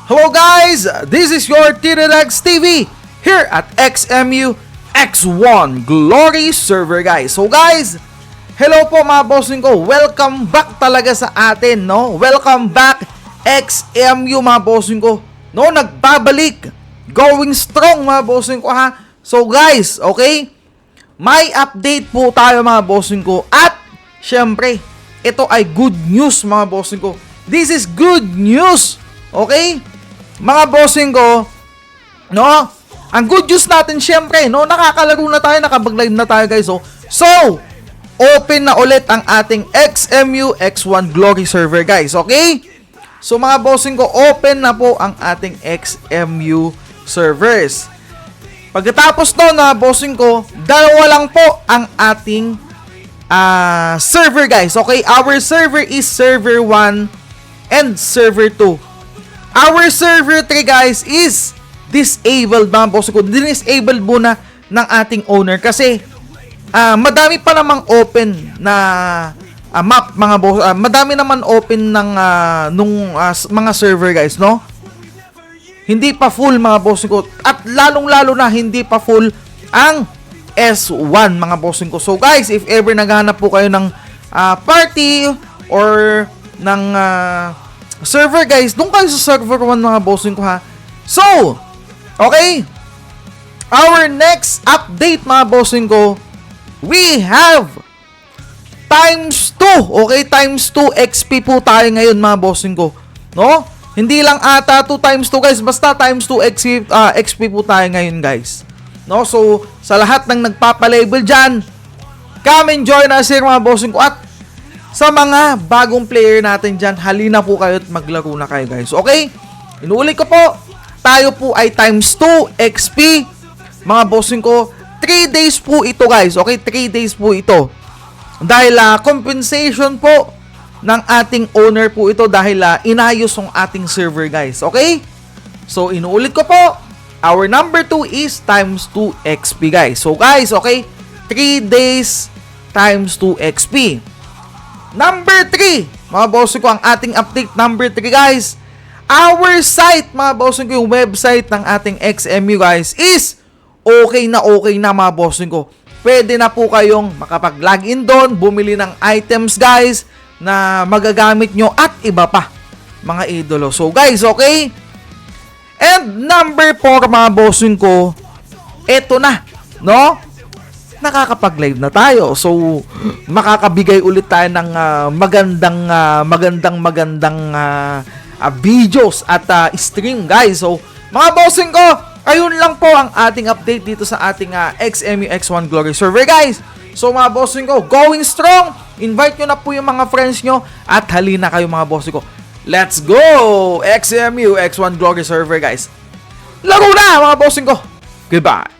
Hello guys, this is your Tiradex TV here at XMU X1 Glory Server guys. So guys, hello po mga bossing ko. Welcome back talaga sa atin, no? Welcome back XMU mga bossing ko. No, nagbabalik. Going strong mga bossing ko ha. So guys, okay? May update po tayo mga bossing ko. At syempre, ito ay good news mga bossing ko. This is good news. Okay? Mga bossing ko, no? Ang good news natin syempre, no? Nakakalaro na tayo, nakapag-live na tayo guys. So, open na ulit ang ating XMU X1 Glory Server guys. Okay? So mga bossing ko, open na po ang ating XMU servers. Pagkatapos no, mga bossing ko, dalawa lang po ang ating server guys. Okay? Our server is server 1 and server 2. Our server 3 guys is disabled mga boss ko. Disabled muna ng ating owner kasi madami pa namang open na map mga boss. Madami naman open ng mga server guys, no? Hindi pa full mga boss ko. At lalong-lalo na hindi pa full ang S1 mga boss ko. So guys, if ever naghahanap po kayo ng party or ng server guys, doon kayo sa server 1 mga bossing ko ha. So, okay, our next update mga bossing ko, we have times 2, okay, times 2 XP po tayo ngayon mga bossing ko, no? Hindi lang ata 2 times 2 guys, basta times 2 XP po tayo ngayon guys, no? So, sa lahat ng nagpapalabel dyan, come enjoy na sir mga bossing ko. At sa mga bagong player natin dyan, halina po kayo at maglaro na kayo guys. Okay? Inuulit ko po, tayo po ay times 2 XP. Mga bossing ko, 3 days po ito guys. Okay? 3 days po ito. Dahil compensation po ng ating owner po ito dahil inayos ang ating server guys. Okay? So, inuulit ko po, our number 2 is times 2 XP guys. So guys, okay? 3 days times 2 XP. Number 3, mga bossing ko, ang ating update number 3 guys. Our site, mga bossing ko, yung website ng ating XMU guys is okay na mga bossing ko. Pwede na po kayong makapag-login doon, bumili ng items guys na magagamit nyo at iba pa, mga idolo. So guys, okay? And number 4, mga bossing ko, eto na, no? Nakakapag-live na tayo. So, makakabigay ulit tayo ng magandang videos at stream guys. So, mga bossing ko, ayun lang po ang ating update dito sa ating XMU X1 Glory Server guys. So, mga bossing ko, going strong. Invite nyo na po yung mga friends nyo at halina kayo mga bossing ko. Let's go! XMU X1 Glory Server guys. Laro na mga bossing ko. Goodbye!